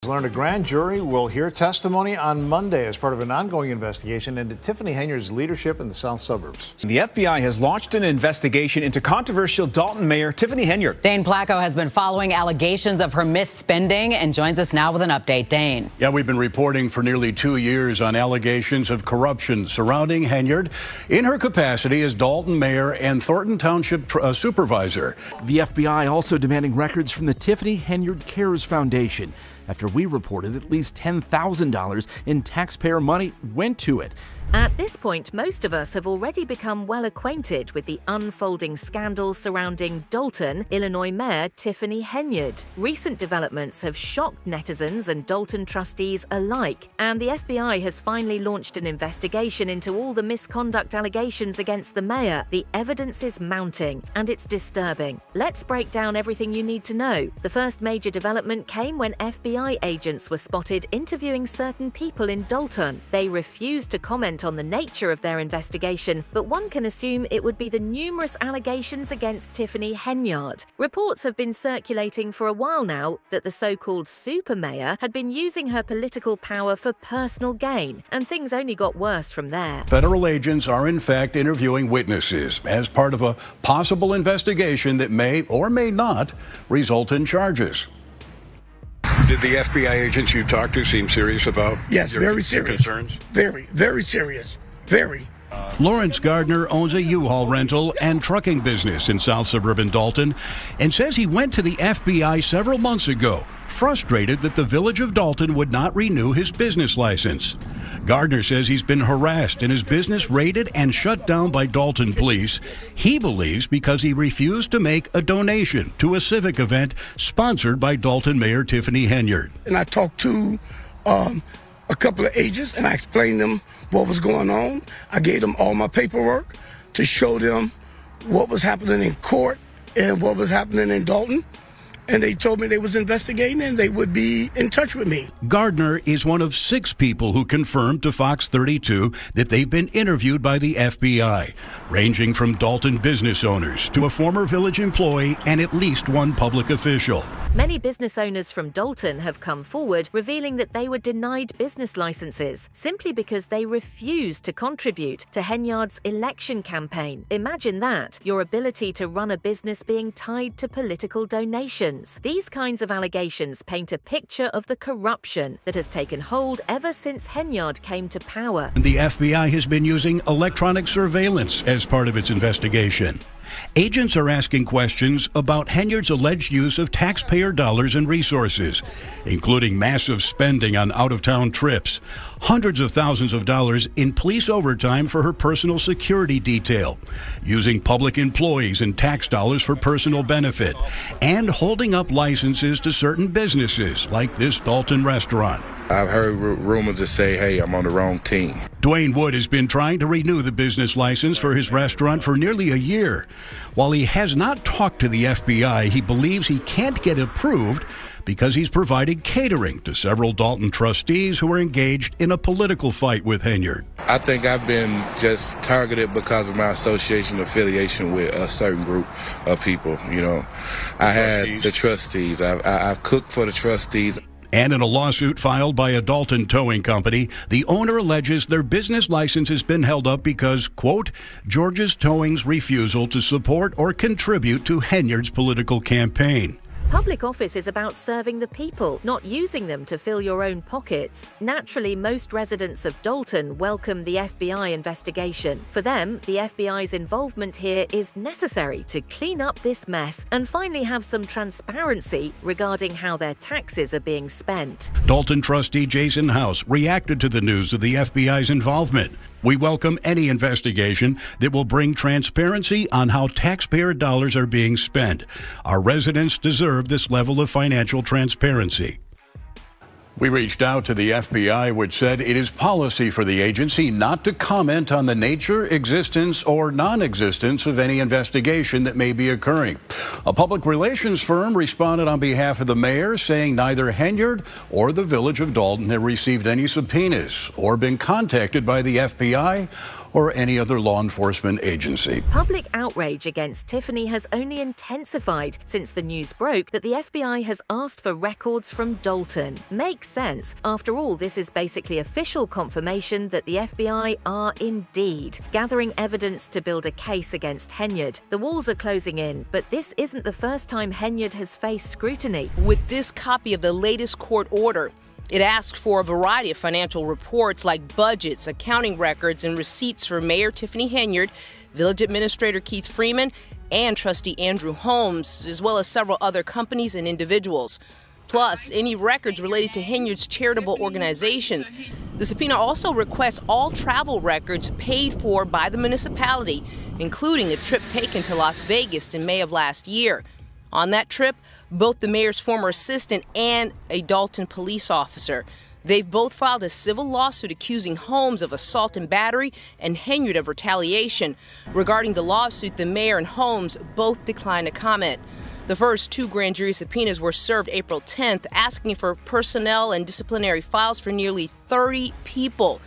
learned a grand jury will hear testimony on Monday as part of an ongoing investigation into Tiffany Henyard's leadership in the South Suburbs. The FBI has launched an investigation into controversial Dalton Mayor Tiffany Henyard. Dane Placco has been following allegations of her misspending and joins us now with an update. Dane. Yeah, we've been reporting for nearly 2 years on allegations of corruption surrounding Henyard in her capacity as Dalton Mayor and Thornton Township Supervisor. The FBI also demanding records from the Tiffany Henyard Cares Foundation after we reported at least $10,000 in taxpayer money went to it. At this point, most of us have already become well acquainted with the unfolding scandals surrounding Dalton, Illinois Mayor Tiffany Henyard. Recent developments have shocked netizens and Dalton trustees alike, and the FBI has finally launched an investigation into all the misconduct allegations against the mayor. The evidence is mounting, and it's disturbing. Let's break down everything you need to know. The first major development came when FBI agents were spotted interviewing certain people in Dalton. They refused to comment on the nature of their investigation, but one can assume it would be the numerous allegations against Tiffany Henyard. Reports have been circulating for a while now that the so-called super mayor had been using her political power for personal gain, and things only got worse from there. Federal agents are in fact interviewing witnesses as part of a possible investigation that may or may not result in charges. Did the FBI agents you talked to seem serious about very serious concerns? Very serious. Very. Lawrence Gardner owns a U-Haul rental and trucking business in South Suburban Dalton and says he went to the FBI several months ago, frustrated that the village of Dalton would not renew his business license. Gardner says he's been harassed and his business raided and shut down by Dalton police. He believes because he refused to make a donation to a civic event sponsored by Dalton Mayor Tiffany Henyard. And I talked to a couple of agents and I explained them what was going on. I gave them all my paperwork to show them what was happening in court and what was happening in Dalton. And they told me they was investigating and they would be in touch with me. Gardner is one of 6 people who confirmed to Fox 32 that they've been interviewed by the FBI, ranging from Dalton business owners to a former village employee and at least one public official. Many business owners from Dalton have come forward revealing that they were denied business licenses simply because they refused to contribute to Henyard's election campaign. Imagine that, your ability to run a business being tied to political donations. These kinds of allegations paint a picture of the corruption that has taken hold ever since Henyard came to power. The FBI has been using electronic surveillance as part of its investigation. Agents are asking questions about Henyard's alleged use of taxpayer dollars and resources, including massive spending on out-of-town trips, hundreds of thousands of dollars in police overtime for her personal security detail, using public employees and tax dollars for personal benefit, and holding up licenses to certain businesses like this Dalton restaurant. I've heard rumors that say, hey, I'm on the wrong team. Dwayne Wood has been trying to renew the business license for his restaurant for nearly a year. While he has not talked to the FBI, he believes he can't get approved because he's provided catering to several Dalton trustees who are engaged in a political fight with Henyard. I think I've been just targeted because of my affiliation with a certain group of people. You know, I had the trustees. I've cooked for the trustees. And in a lawsuit filed by a Dalton towing company, the owner alleges their business license has been held up because, quote, George's Towing's refusal to support or contribute to Henyard's political campaign. Public office is about serving the people, not using them to fill your own pockets. Naturally, most residents of Dalton welcome the FBI investigation. For them, the FBI's involvement here is necessary to clean up this mess and finally have some transparency regarding how their taxes are being spent. Dalton trustee Jason House reacted to the news of the FBI's involvement. We welcome any investigation that will bring transparency on how taxpayer dollars are being spent. Our residents deserve this level of financial transparency. We reached out to the FBI, which said it is policy for the agency not to comment on the nature, existence, or non-existence of any investigation that may be occurring. A public relations firm responded on behalf of the mayor, saying neither Henyard or the village of Dalton have received any subpoenas or been contacted by the FBI or any other law enforcement agency. Public outrage against Tiffany has only intensified since the news broke that the FBI has asked for records from Dalton. Makes sense. After all, this is basically official confirmation that the FBI are indeed gathering evidence to build a case against Henyard. The walls are closing in, but this isn't the first time Henyard has faced scrutiny. With this copy of the latest court order, it asked for a variety of financial reports like budgets, accounting records, and receipts for Mayor Tiffany Henyard, Village Administrator Keith Freeman, and Trustee Andrew Holmes, as well as several other companies and individuals. Plus, any records related to Henyard's charitable organizations. The subpoena also requests all travel records paid for by the municipality, including a trip taken to Las Vegas in May of last year. On that trip, both the mayor's former assistant and a Dalton police officer. They've both filed a civil lawsuit accusing Holmes of assault and battery and Henyard of retaliation. Regarding the lawsuit, the mayor and Holmes both declined to comment. The first 2 grand jury subpoenas were served April 10th, asking for personnel and disciplinary files for nearly 30 people.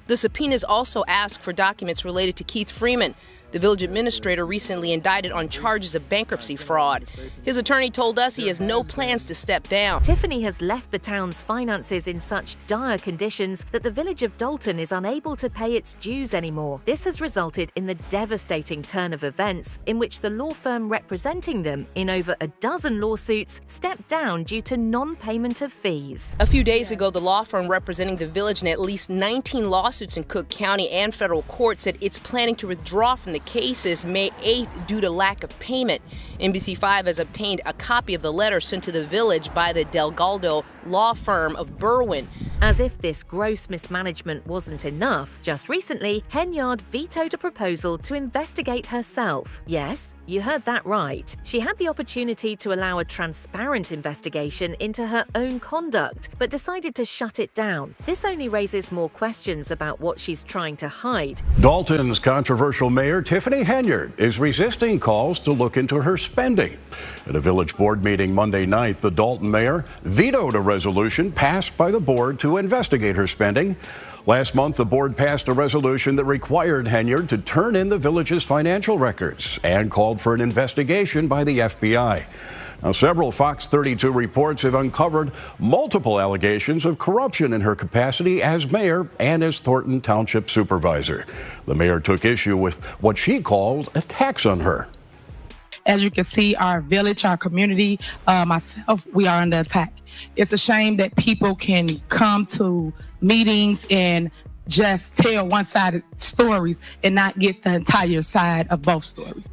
The subpoenas also asked for documents related to Keith Freeman, the village administrator recently indicted on charges of bankruptcy fraud. His attorney told us he has no plans to step down. Tiffany has left the town's finances in such dire conditions that the village of Dalton is unable to pay its dues anymore. This has resulted in the devastating turn of events in which the law firm representing them in over a dozen lawsuits stepped down due to non-payment of fees. A few days ago, the law firm representing the village in at least 19 lawsuits in Cook County and federal court said it's planning to withdraw from the cases May 8th due to lack of payment. NBC5 has obtained a copy of the letter sent to the village by the Delgado law firm of Berwyn. As if this gross mismanagement wasn't enough, just recently, Henyard vetoed a proposal to investigate herself. Yes, you heard that right. She had the opportunity to allow a transparent investigation into her own conduct, but decided to shut it down. This only raises more questions about what she's trying to hide. Dalton's controversial mayor, Tiffany Henyard, is resisting calls to look into her spending. At a village board meeting Monday night, the Dalton mayor vetoed a resolution passed by the board to investigate her spending. Last month, the board passed a resolution that required Henyard to turn in the village's financial records and called for an investigation by the FBI. Now, several Fox 32 reports have uncovered multiple allegations of corruption in her capacity as mayor and as Thornton Township supervisor. The mayor took issue with what she called attacks on her. As you can see, our village, our community, myself, we are under attack. It's a shame that people can come to meetings and just tell one-sided stories and not get the entire side of both stories.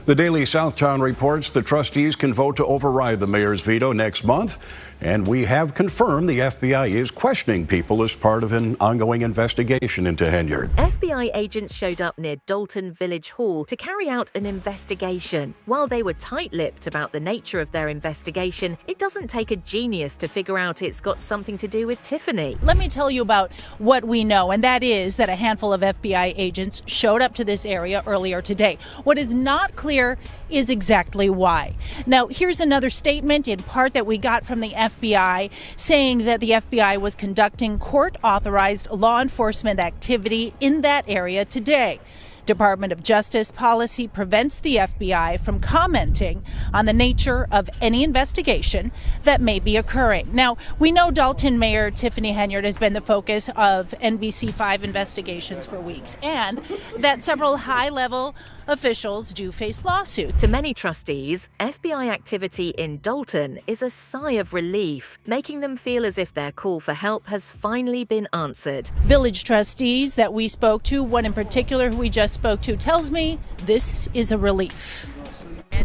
The Daily Southtown reports the trustees can vote to override the mayor's veto next month, and we have confirmed the FBI is questioning people as part of an ongoing investigation into Henyard. FBI agents showed up near Dalton Village Hall to carry out an investigation. While they were tight-lipped about the nature of their investigation, it doesn't take a genius to figure out it's got something to do with Tiffany. Let me tell you about what we know, and that is that a handful of FBI agents showed up to this area earlier today. What is not clear is exactly why. Now, here's another statement in part that we got from the FBI saying that the FBI was conducting court-authorized law enforcement activity in that area today. Department of Justice policy prevents the FBI from commenting on the nature of any investigation that may be occurring. Now, we know Dalton Mayor Tiffany Henyard has been the focus of NBC5 investigations for weeks, and that several high-level officials do face lawsuits. To many trustees, FBI activity in Dalton is a sigh of relief, making them feel as if their call for help has finally been answered. Village trustees that we spoke to, one in particular who we just spoke to, tells me this is a relief.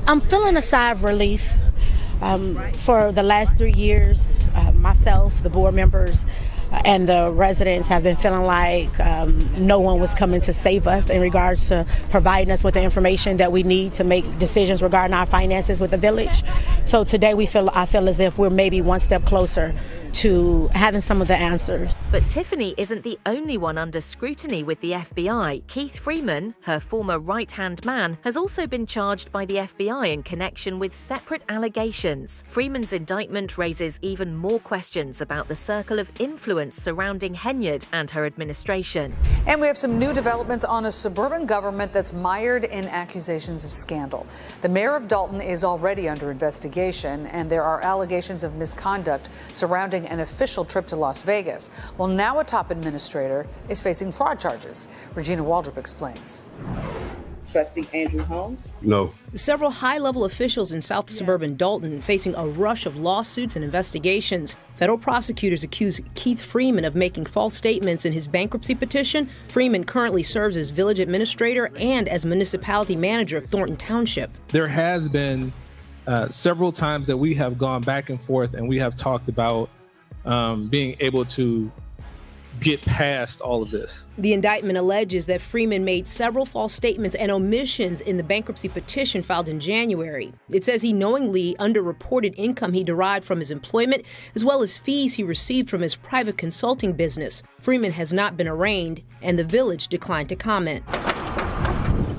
I'm feeling a sigh of relief. For the last 3 years, myself, the board members, and the residents have been feeling like no one was coming to save us in regards to providing us with the information that we need to make decisions regarding our finances with the village. So today I feel as if we're maybe one step closer to having some of the answers. But Tiffany isn't the only one under scrutiny with the FBI. Keith Freeman, her former right-hand man, has also been charged by the FBI in connection with separate allegations. Freeman's indictment raises even more questions about the circle of influence influence surrounding Henyard and her administration. And we have some new developments on a suburban government that's mired in accusations of scandal. The mayor of Dalton is already under investigation, and there are allegations of misconduct surrounding an official trip to Las Vegas. Well, now a top administrator is facing fraud charges. Regina Waldrop explains. Trustee Andrew Holmes? No. Several high-level officials in South Suburban Dalton facing a rush of lawsuits and investigations. Federal prosecutors accuse Keith Freeman of making false statements in his bankruptcy petition. Freeman currently serves as village administrator and as municipality manager of Thornton Township. There has been several times that we have gone back and forth and we have talked about being able to get past all of this. The indictment alleges that Freeman made several false statements and omissions in the bankruptcy petition filed in January. It says he knowingly underreported income he derived from his employment, as well as fees he received from his private consulting business. Freeman has not been arraigned, and the village declined to comment.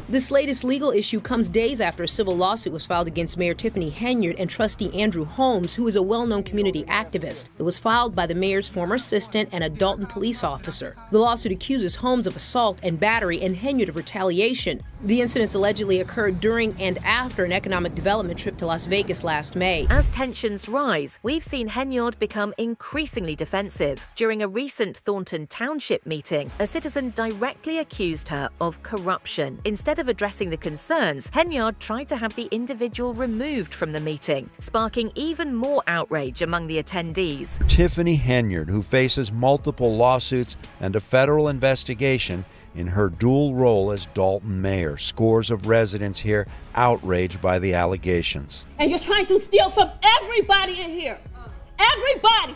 This latest legal issue comes days after a civil lawsuit was filed against Mayor Tiffany Henyard and trustee Andrew Holmes, who is a well-known community activist. It was filed by the mayor's former assistant and a Dalton police officer. The lawsuit accuses Holmes of assault and battery and Henyard of retaliation. The incidents allegedly occurred during and after an economic development trip to Las Vegas last May. As tensions rise, we've seen Henyard become increasingly defensive. During a recent Thornton Township meeting, a citizen directly accused her of corruption. Instead of addressing the concerns, Henyard tried to have the individual removed from the meeting, sparking even more outrage among the attendees. Tiffany Henyard, who faces multiple lawsuits and a federal investigation in her dual role as Dalton mayor. Scores of residents here outraged by the allegations. And you're trying to steal from everybody in here. Everybody.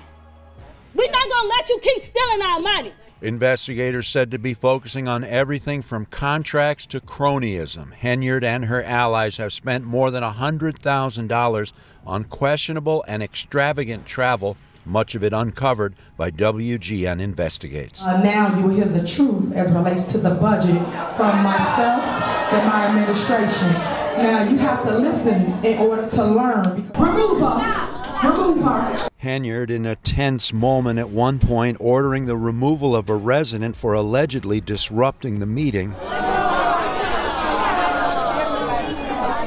We're not going to let you keep stealing our money. Investigators said to be focusing on everything from contracts to cronyism. Henyard and her allies have spent more than $100,000 on questionable and extravagant travel, much of it uncovered by WGN Investigates. Now you will hear the truth as relates to the budget from myself and my administration. Now you have to listen in order to learn. Remove her. Remove her. Henyard, in a tense moment at one point, ordering the removal of a resident for allegedly disrupting the meeting.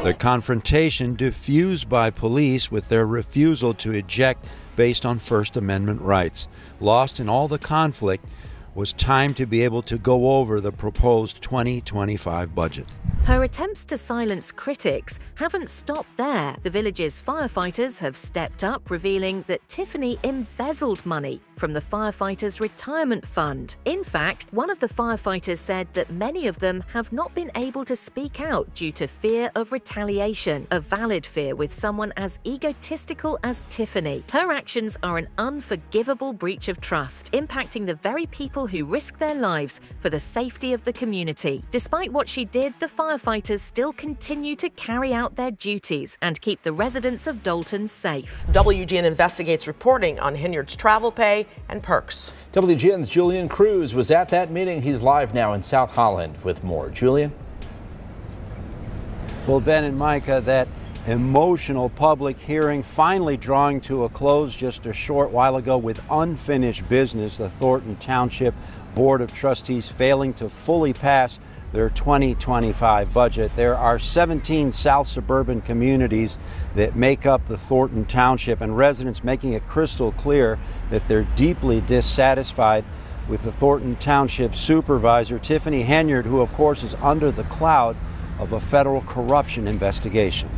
The confrontation diffused by police with their refusal to eject based on First Amendment rights. Lost in all the conflict was time to be able to go over the proposed 2025 budget. Her attempts to silence critics haven't stopped there. The village's firefighters have stepped up, revealing that Tiffany embezzled money from the firefighters' retirement fund. In fact, one of the firefighters said that many of them have not been able to speak out due to fear of retaliation, a valid fear with someone as egotistical as Tiffany. Her actions are an unforgivable breach of trust, impacting the very people who risk their lives for the safety of the community. Despite what she did, the firefighters still continue to carry out their duties and keep the residents of Dalton safe. WGN Investigates reporting on Henyard's travel pay and perks. WGN's Julian Cruz was at that meeting. He's live now in South Holland with more. Julian? Well, Ben and Micah, that emotional public hearing finally drawing to a close just a short while ago with unfinished business. The Thornton Township Board of Trustees failing to fully pass their 2025 budget. There are 17 South suburban communities that make up the Thornton Township, and residents making it crystal clear that they're deeply dissatisfied with the Thornton Township supervisor, Tiffany Henyard, who of course is under the cloud of a federal corruption investigation.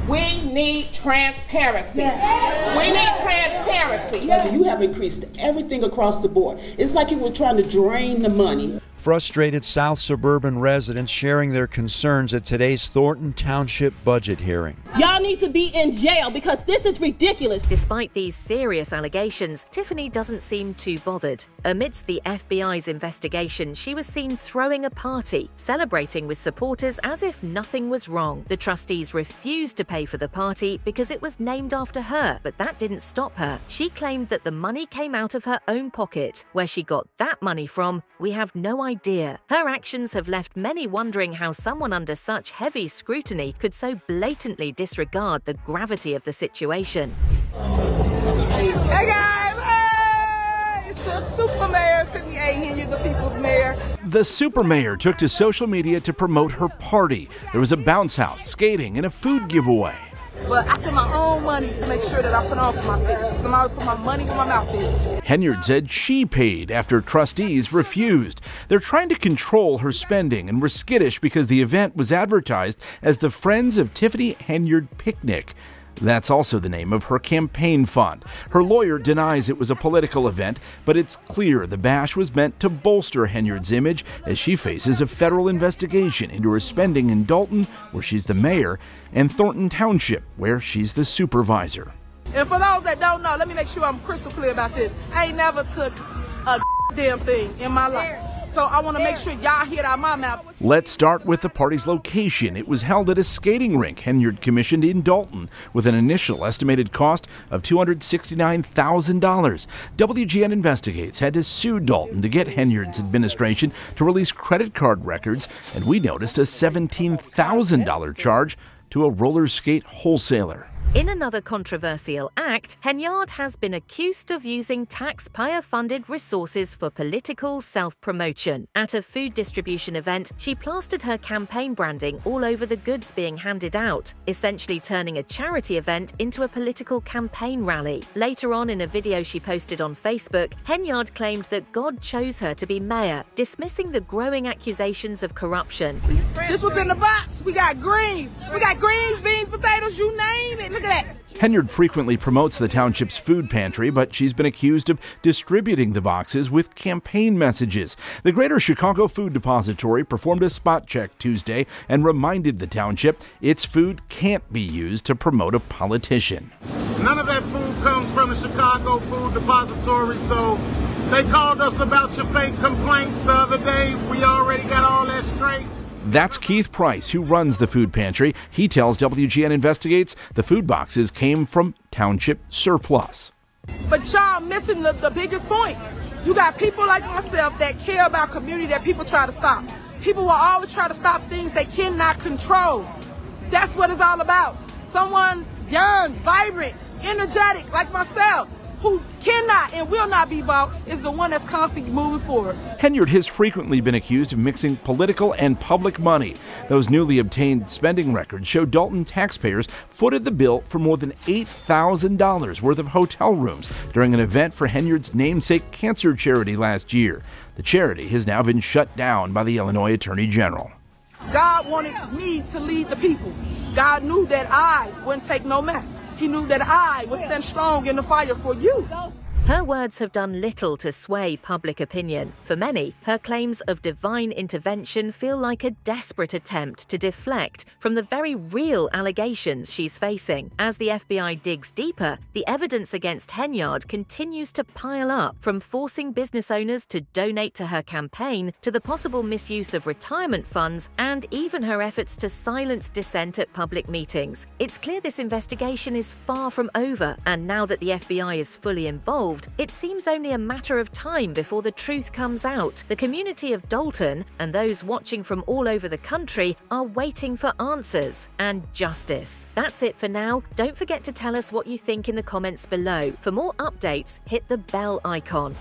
We need transparency. We need transparency. You have increased everything across the board. It's like you were trying to drain the money. Frustrated South suburban residents sharing their concerns at today's Thornton Township budget hearing. Y'all need to be in jail because this is ridiculous. Despite these serious allegations, Tiffany doesn't seem too bothered. Amidst the FBI's investigation, she was seen throwing a party, celebrating with supporters as if nothing was wrong. The trustees refused to pay for the party because it was named after her, but that didn't stop her. She claimed that the money came out of her own pocket. Where she got that money from, we have no idea. Her actions have left many wondering how someone under such heavy scrutiny could so blatantly disregard the gravity of the situation. Hey guys! The super mayor took to social media to promote her party. There was a bounce house, skating, and a food giveaway. But I spend my own money to make sure that I put on for myself. So I always put my money where my mouth is. Henyard said she paid after trustees refused. They're trying to control her spending and were skittish because the event was advertised as the Friends of Tiffany Henyard Picnic. That's also the name of her campaign fund. Her lawyer denies it was a political event, but it's clear the bash was meant to bolster Henyard's image as she faces a federal investigation into her spending in Dalton, where she's the mayor, and Thornton Township, where she's the supervisor. And for those that don't know, let me make sure I'm crystal clear about this. I ain't never took a damn thing in my life. So I want to make sure y'all hear it out of my mouth. Let's start with the party's location. It was held at a skating rink Henyard commissioned in Dalton with an initial estimated cost of $269,000. WGN Investigates had to sue Dalton to get Henyard's administration to release credit card records, and we noticed a $17,000 charge to a roller skate wholesaler. In another controversial act, Henyard has been accused of using taxpayer-funded resources for political self-promotion. At a food distribution event, she plastered her campaign branding all over the goods being handed out, essentially turning a charity event into a political campaign rally. Later on in a video she posted on Facebook, Henyard claimed that God chose her to be mayor, dismissing the growing accusations of corruption. This was in the box. We got greens. We got greens, beans, potatoes, you name it. Look at that. Henyard frequently promotes the township's food pantry, but she's been accused of distributing the boxes with campaign messages. The Greater Chicago Food Depository performed a spot check Tuesday and reminded the township its food can't be used to promote a politician. None of that food comes from the Chicago Food Depository, so they called us about your fake complaints the other day. We already got all that straight. That's Keith Price, who runs the food pantry. He tells WGN Investigates the food boxes came from township surplus. But y'all missing the biggest point. You got people like myself that care about community that people try to stop. People will always try to stop things they cannot control. That's what it's all about. Someone young, vibrant, energetic like myself, who cannot and will not be bought, is the one that's constantly moving forward. Henyard has frequently been accused of mixing political and public money. Those newly obtained spending records show Dalton taxpayers footed the bill for more than $8,000 worth of hotel rooms during an event for Henyard's namesake cancer charity last year. The charity has now been shut down by the Illinois Attorney General. God wanted me to lead the people. God knew that I wouldn't take no mess. He knew that I would stand strong in the fire for you. Her words have done little to sway public opinion. For many, her claims of divine intervention feel like a desperate attempt to deflect from the very real allegations she's facing. As the FBI digs deeper, the evidence against Henyard continues to pile up, from forcing business owners to donate to her campaign to the possible misuse of retirement funds and even her efforts to silence dissent at public meetings. It's clear this investigation is far from over, and now that the FBI is fully involved, it seems only a matter of time before the truth comes out. The community of Dalton and those watching from all over the country are waiting for answers and justice. That's it for now. Don't forget to tell us what you think in the comments below. For more updates, hit the bell icon.